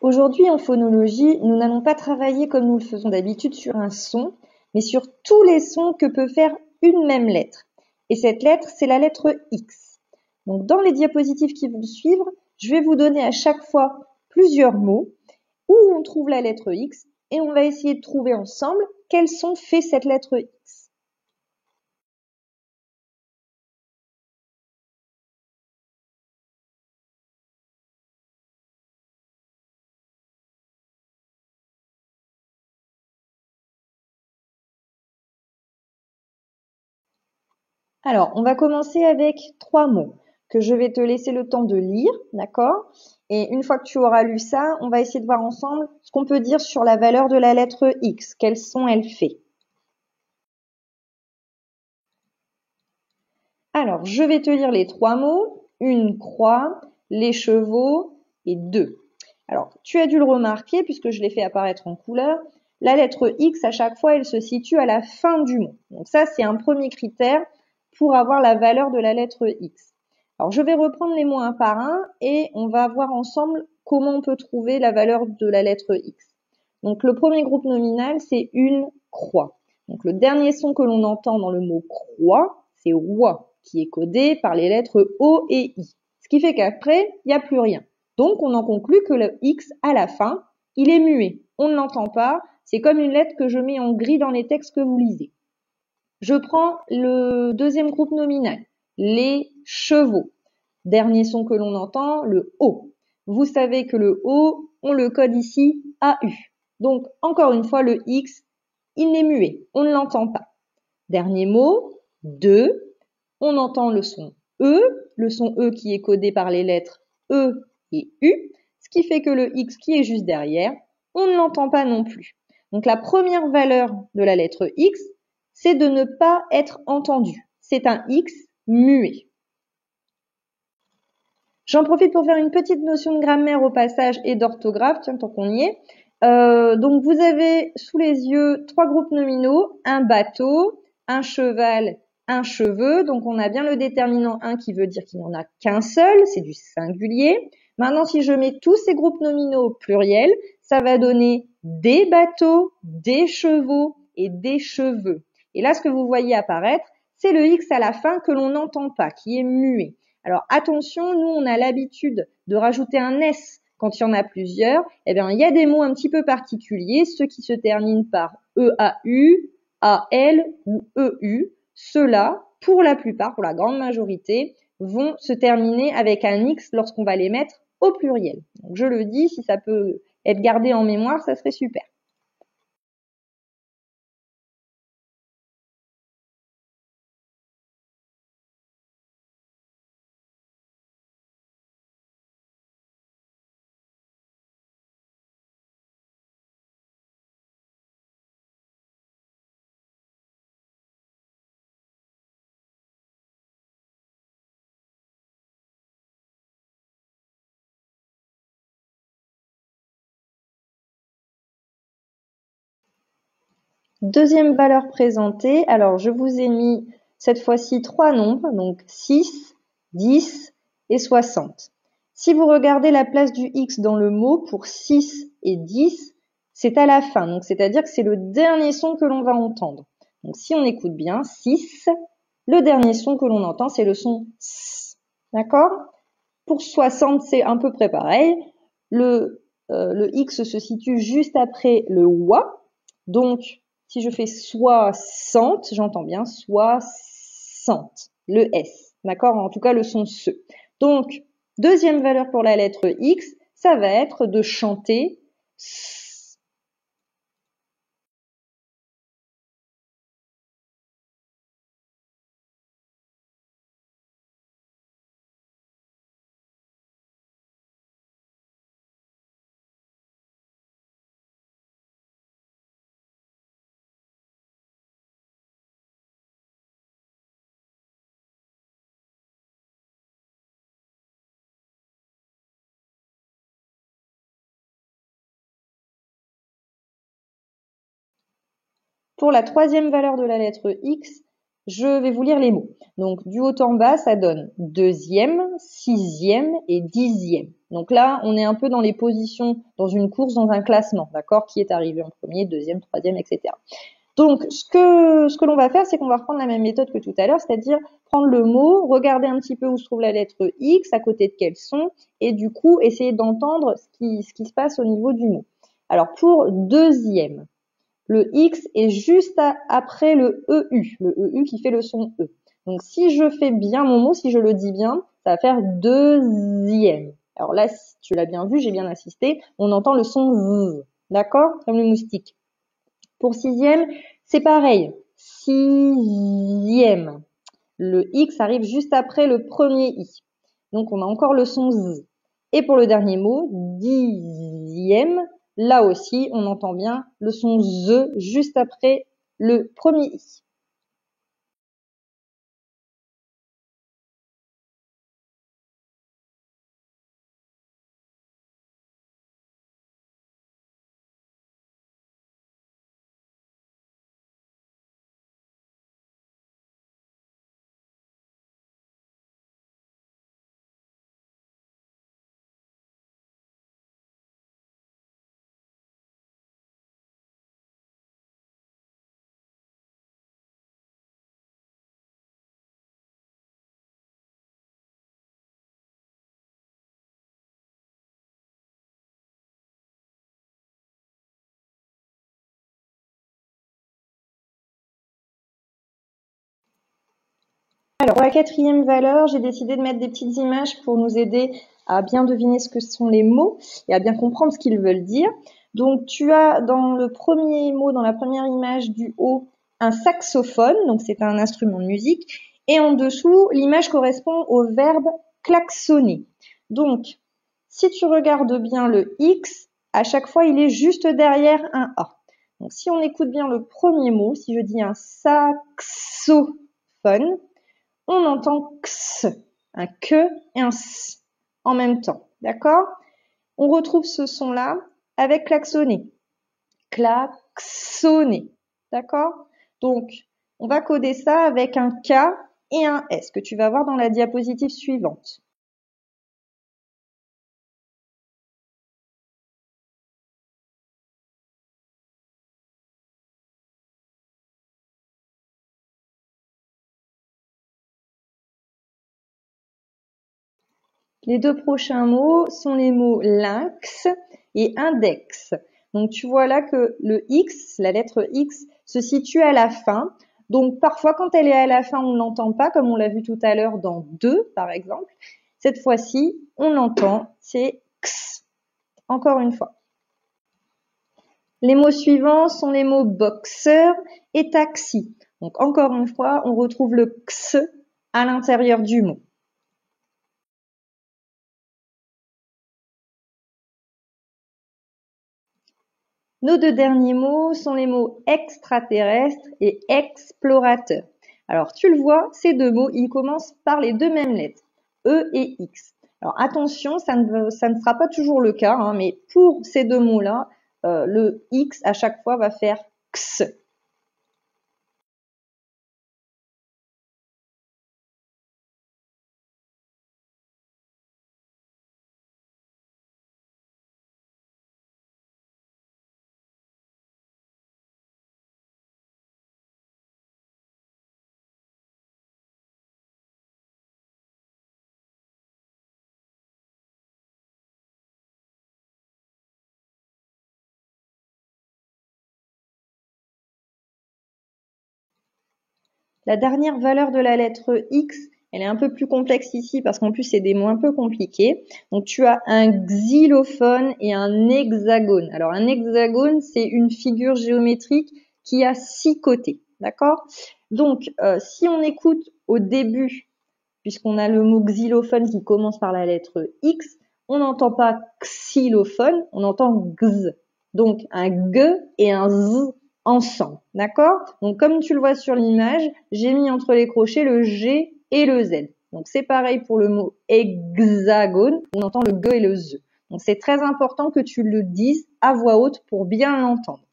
Aujourd'hui, en phonologie, nous n'allons pas travailler comme nous le faisons d'habitude sur un son, mais sur tous les sons que peut faire une même lettre. Et cette lettre, c'est la lettre X. Donc, dans les diapositives qui vont suivre, je vais vous donner à chaque fois plusieurs mots où on trouve la lettre X et on va essayer de trouver ensemble quel son fait cette lettre X. Alors, on va commencer avec 3 mots que je vais te laisser le temps de lire, d'accord? Et une fois que tu auras lu ça, on va essayer de voir ensemble ce qu'on peut dire sur la valeur de la lettre X, quel son elle fait. Alors, je vais te lire les 3 mots, une croix, les chevaux et 2. Alors, tu as dû le remarquer puisque je l'ai fait apparaître en couleur, la lettre X à chaque fois, elle se situe à la fin du mot. Donc ça, c'est un premier critère pour avoir la valeur de la lettre X. Alors, je vais reprendre les mots un par un et on va voir ensemble comment on peut trouver la valeur de la lettre X. Donc, le premier groupe nominal, c'est une croix. Donc, le dernier son que l'on entend dans le mot croix, c'est roi, qui est codé par les lettres O et I. Ce qui fait qu'après, il n'y a plus rien. Donc, on en conclut que le X, à la fin, il est muet. On ne l'entend pas. C'est comme une lettre que je mets en gris dans les textes que vous lisez. Je prends le deuxième groupe nominal, les chevaux. Dernier son que l'on entend, le O. Vous savez que le O, on le code ici AU. Donc, encore une fois, le X, il n'est muet. On ne l'entend pas. Dernier mot, 2. On entend le son E qui est codé par les lettres E et U, ce qui fait que le X qui est juste derrière, on ne l'entend pas non plus. Donc la première valeur de la lettre X, c'est de ne pas être entendu. C'est un X muet. J'en profite pour faire une petite notion de grammaire au passage et d'orthographe, tiens, tant qu'on y est. Donc vous avez sous les yeux 3 groupes nominaux, un bateau, un cheval, un cheveu. Donc on a bien le déterminant 1 qui veut dire qu'il n'y en a qu'un seul, c'est du singulier. Maintenant, si je mets tous ces groupes nominaux au pluriel, ça va donner des bateaux, des chevaux et des cheveux. Et là, ce que vous voyez apparaître, c'est le X à la fin que l'on n'entend pas, qui est muet. Alors attention, nous on a l'habitude de rajouter un S quand il y en a plusieurs. Eh bien, il y a des mots un petit peu particuliers, ceux qui se terminent par EAU, AL ou EU. Ceux-là, pour la plupart, pour la grande majorité, vont se terminer avec un X lorsqu'on va les mettre au pluriel. Donc, je le dis, si ça peut être gardé en mémoire, ça serait super. Deuxième valeur présentée, alors je vous ai mis cette fois-ci 3 nombres, donc 6, 10 et 60. Si vous regardez la place du X dans le mot pour 6 et 10, c'est à la fin, donc c'est-à-dire que c'est le dernier son que l'on va entendre. Donc si on écoute bien, 6, le dernier son que l'on entend, c'est le son S. D'accord? Pour 60, c'est à peu près pareil. Le X se situe juste après le WA, donc si je fais 60, j'entends bien 60, le S, d'accord? En tout cas, le son SE. Donc, deuxième valeur pour la lettre X, ça va être de chanter S. Pour la troisième valeur de la lettre X, je vais vous lire les mots. Donc, du haut en bas, ça donne deuxième, sixième et dixième. Donc là, on est un peu dans les positions, dans une course, dans un classement, d'accord? Qui est arrivé en premier, deuxième, troisième, etc. Donc, ce que l'on va faire, c'est qu'on va reprendre la même méthode que tout à l'heure, c'est-à-dire prendre le mot, regarder un petit peu où se trouve la lettre X, à côté de quel son, et du coup, essayer d'entendre ce qui se passe au niveau du mot. Alors, pour deuxième, le X est juste après le EU qui fait le son E. Donc, si je fais bien mon mot, si je le dis bien, ça va faire deuxième. Alors là, si tu l'as bien vu, j'ai bien insisté, on entend le son Z, d'accord? Comme le moustique. Pour sixième, c'est pareil. Sixième. Le X arrive juste après le premier I. Donc, on a encore le son Z. Et pour le dernier mot, dixième, là aussi, on entend bien le son Z juste après le premier I. Alors, pour la quatrième valeur, j'ai décidé de mettre des petites images pour nous aider à bien deviner ce que sont les mots et à bien comprendre ce qu'ils veulent dire. Donc, tu as dans le premier mot, dans la première image du haut, un saxophone, donc c'est un instrument de musique, et en dessous, l'image correspond au verbe klaxonner. Donc, si tu regardes bien le X, à chaque fois, il est juste derrière un A. Donc, si on écoute bien le premier mot, si je dis un saxophone, on entend x, un que et un s en même temps, d'accord? On retrouve ce son-là avec klaxonner, klaxonner, d'accord? Donc, on va coder ça avec un K et un S que tu vas voir dans la diapositive suivante. Les deux prochains mots sont les mots lynx et index. Donc tu vois là que le X, la lettre X, se situe à la fin. Donc parfois quand elle est à la fin, on ne l'entend pas, comme on l'a vu tout à l'heure dans 2 par exemple. Cette fois-ci, on l'entend, c'est X. Encore une fois. Les mots suivants sont les mots boxeur et taxi. Donc encore une fois, on retrouve le X à l'intérieur du mot. Nos deux derniers mots sont les mots extraterrestre et explorateur. Alors, tu le vois, ces deux mots, ils commencent par les deux mêmes lettres, E et X. Alors, attention, ça ne sera pas toujours le cas, hein, mais pour ces deux mots-là, le X à chaque fois va faire X. La dernière valeur de la lettre X, elle est un peu plus complexe ici parce qu'en plus c'est des mots un peu compliqués. Donc tu as un xylophone et un hexagone. Alors un hexagone, c'est une figure géométrique qui a 6 côtés, d'accord? Donc si on écoute au début, puisqu'on a le mot xylophone qui commence par la lettre X, on n'entend pas xylophone, on entend x. Donc un g et un z ensemble, d'accord? Donc comme tu le vois sur l'image, j'ai mis entre les crochets le G et le Z. Donc c'est pareil pour le mot hexagone, on entend le G et le Z. Donc c'est très important que tu le dises à voix haute pour bien l'entendre.